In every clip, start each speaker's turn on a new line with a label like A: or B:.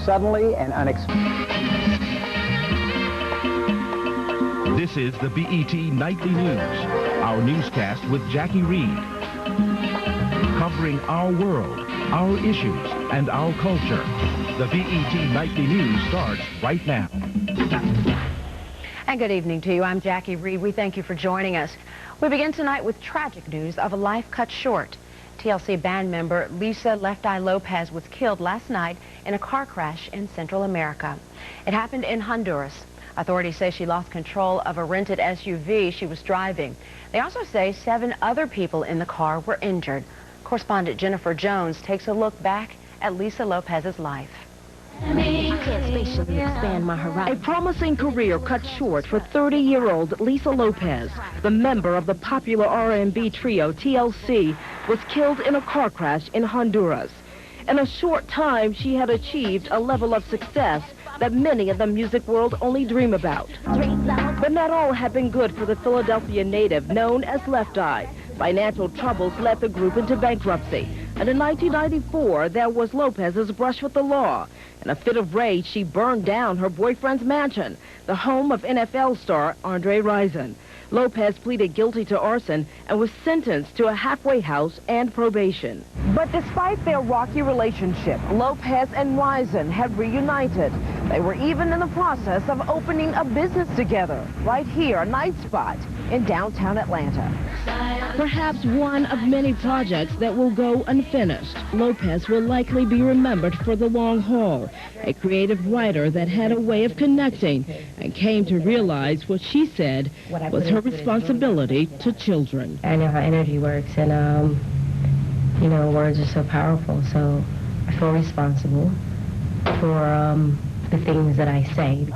A: suddenly and unexpectedly.
B: This is the BET Nightly News, our newscast with Jacque Reid, covering our world, our issues, and our culture. The BET Nightly News starts right now.
C: And good evening to you. I'm Jacque Reid. We thank you for joining us. We begin tonight with tragic news of a life cut short. TLC band member Lisa Left Eye Lopes was killed last night in a car crash in Central America. It happened in Honduras. Authorities say she lost control of a rented SUV she was driving. They also say 7 other people in the car were injured. Correspondent Jennifer Jones takes a look back at Lisa Lopes's life.
D: I can't spatially expand my horizon. A promising career cut short for 30-year-old Lisa Lopes, the member of the popular R&B trio TLC, was killed in a car crash in Honduras. In a short time, she had achieved a level of success that many in the music world only dream about. But not all had been good for the Philadelphia native known as Left Eye. Financial troubles led the group into bankruptcy. And in 1994, there was Lopes's brush with the law. In a fit of rage, she burned down her boyfriend's mansion, the home of NFL star Andre Rison. Lopes pleaded guilty to arson and was sentenced to a halfway house and probation. But despite their rocky relationship, Lopes and Rison have reunited. They were even in the process of opening a business together, right here, a night spot in downtown Atlanta. Perhaps one of many projects that will go unfinished. Lopes will likely be remembered for the long haul, a creative writer that had a way of connecting and came to realize what she said was her responsibility to children.
E: I know how energy works, and you know, words are so powerful, so I feel responsible for the things that I say.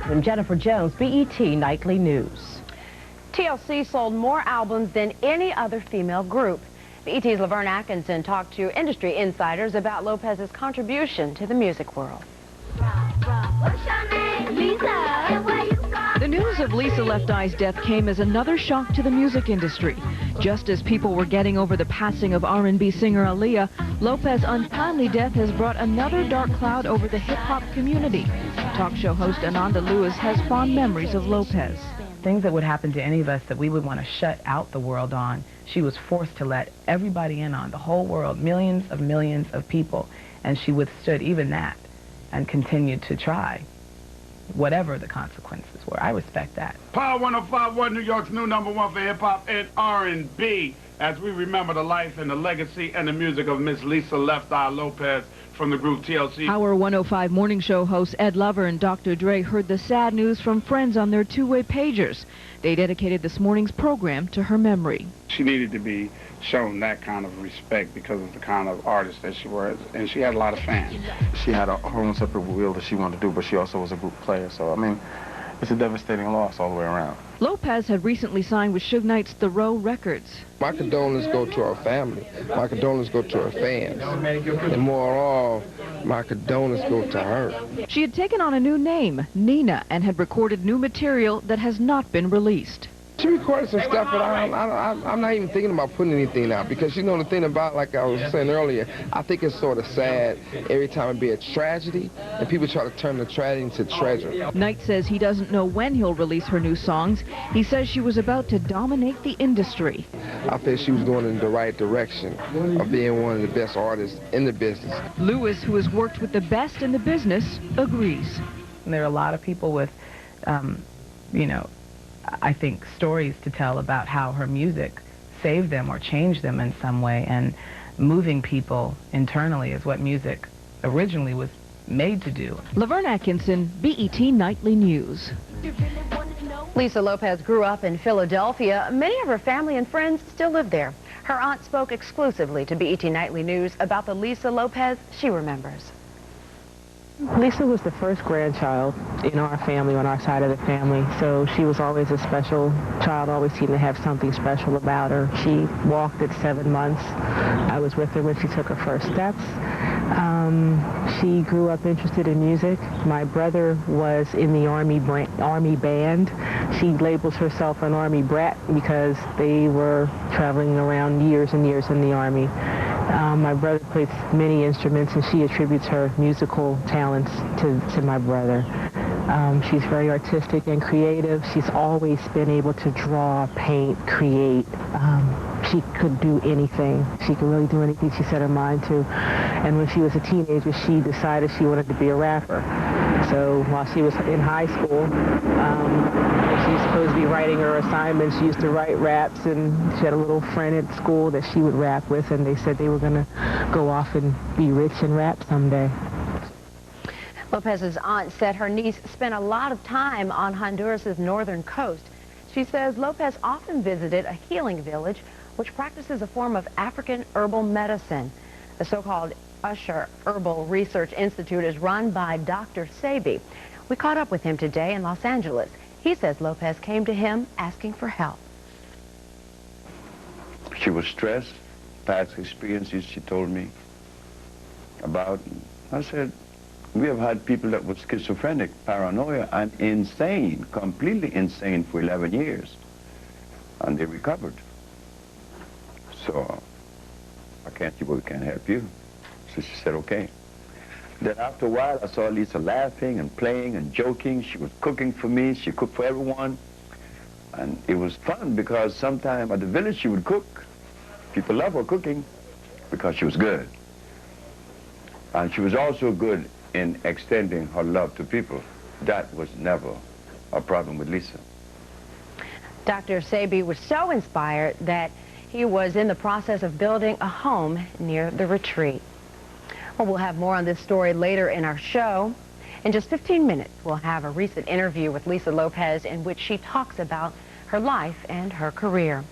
C: I'm Jennifer Jones, BET Nightly News. TLC sold more albums than any other female group. BET's Laverne Atkinson talked to industry insiders about Lopes's contribution to the music world.
F: The news of Lisa Left Eye's death came as another shock to the music industry. Just as people were getting over the passing of R&B singer Aaliyah, Lopes' untimely death has brought another dark cloud over the hip-hop community. Talk show host Ananda Lewis has fond memories of Lopes.
G: Things that would happen to any of us that we would want to shut out the world on, she was forced to let everybody in on, the whole world, millions of people, and she withstood even that and continued to try, whatever the consequences were. I respect that.
H: Power 105.1, New York's new #1 for hip-hop and R&B, as we remember the life and the legacy and the music of Miss Lisa Left Eye Lopes from the group TLC.
F: Our 105 morning show hosts Ed Lover and Dr. Dre heard the sad news from friends on their two-way pagers. They dedicated this morning's program to her memory.
H: She needed to be shown that kind of respect because of the kind of artist that she was, and she had a lot of fans.
I: She had her own separate wheel that she wanted to do, but she also was a group player, so I mean, it's a devastating loss all the way around.
F: Lopes had recently signed with Suge Knight's The Row Records.
J: My condolences go to her family. My condolences go to her fans. And more of all, my condolences go to her.
F: She had taken on a new name, Nina, and had recorded new material that has not been released.
J: She recorded some stuff, but I'm not even thinking about putting anything out because, you know, the thing about, like I was saying earlier, I think it's sort of sad every time it be a tragedy, and people try to turn the tragedy into treasure.
F: Knight says he doesn't know when he'll release her new songs. He says she was about to dominate the industry.
J: I think she was going in the right direction of being one of the best artists in the business.
F: Lewis, who has worked with the best in the business, agrees.
G: And there are a lot of people with, you know, I think, stories to tell about how her music saved them or changed them in some way, and moving people internally is what music originally was made to do.
F: Laverne Atkinson, BET Nightly News.
C: Lisa Lopes grew up in Philadelphia. Many of her family and friends still live there. Her aunt spoke exclusively to BET Nightly News about the Lisa Lopes she remembers.
K: Lisa was the first grandchild in our family, on our side of the family, so she was always a special child, always seemed to have something special about her. She walked at 7 months. I was with her when she took her first steps. She grew up interested in music. My brother was in the Army band. She labels herself an Army brat because they were traveling around years and years in the Army. My brother plays many instruments, and she attributes her musical talents to my brother. She's very artistic and creative. She's always been able to draw, paint, create. She could do anything. She could really do anything she set her mind to. And when she was a teenager, she decided she wanted to be a rapper. So while she was in high school, she was supposed to be writing her assignments. She used to write raps, and she had a little friend at school that she would rap with, and they said they were going to go off and be rich and rap someday.
C: Lopez's aunt said her niece spent a lot of time on Honduras's northern coast. She says Lopez often visited a healing village which practices a form of African herbal medicine. The so-called Usher Herbal Research Institute is run by Dr. Sebi. We caught up with him today in Los Angeles. He says Lopez came to him asking for help.
A: She was stressed, past experiences she told me about. I said, we have had people that were schizophrenic, paranoia, and insane, completely insane for 11 years. And they recovered. So I can't see why we can't help you. So she said, okay. Then after a while, I saw Lisa laughing and playing and joking. She was cooking for me. She cooked for everyone. And it was fun because sometime at the village she would cook. People love her cooking because she was good. And she was also good in extending her love to people. That was never a problem with Lisa.
C: Dr. Sebi was so inspired that he was in the process of building a home near the retreat. Well, we'll have more on this story later in our show. In just 15 minutes, we'll have a recent interview with Lisa Lopez in which she talks about her life and her career.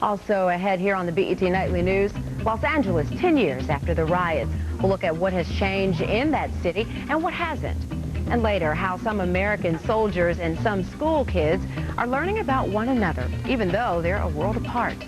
C: Also ahead here on the BET Nightly News, Los Angeles 10 years after the riots. We'll look at what has changed in that city and what hasn't. And later, how some American soldiers and some school kids are learning about one another, even though they're a world apart.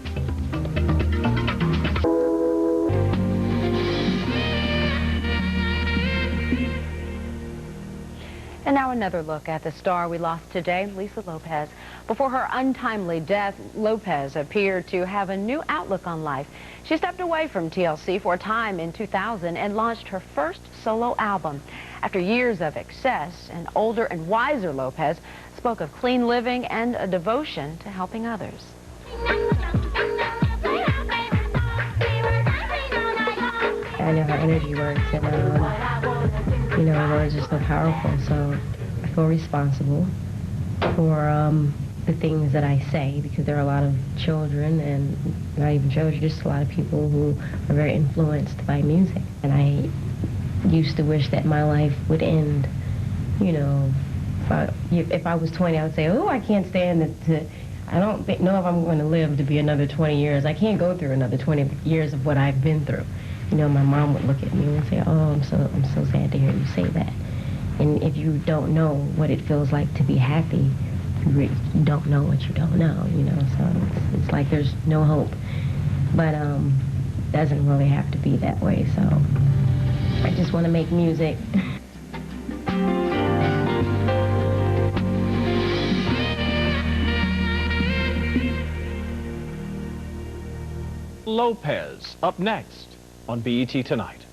C: And now another look at the star we lost today, Lisa Lopez. Before her untimely death, Lopez appeared to have a new outlook on life. She stepped away from TLC for a time in 2000 and launched her first solo album. After years of excess, an older and wiser Lopez spoke of clean living and a devotion to helping others.
E: I know how energy works, and you know, words are so powerful, so I feel responsible for the things that I say, because there are a lot of children, and not even children, just a lot of people who are very influenced by music. And I used to wish that my life would end, you know, if I was 20, I would say, oh, I can't stand it. I don't know if I'm going to live to be another 20 years. I can't go through another 20 years of what I've been through. You know, my mom would look at me and say, oh, I'm so sad to hear you say that. And if you don't know what it feels like to be happy, you don't know what you don't know, you know, so it's like there's no hope. But doesn't really have to be that way, so I just want to make music.
L: Lopez up next on BET Tonight.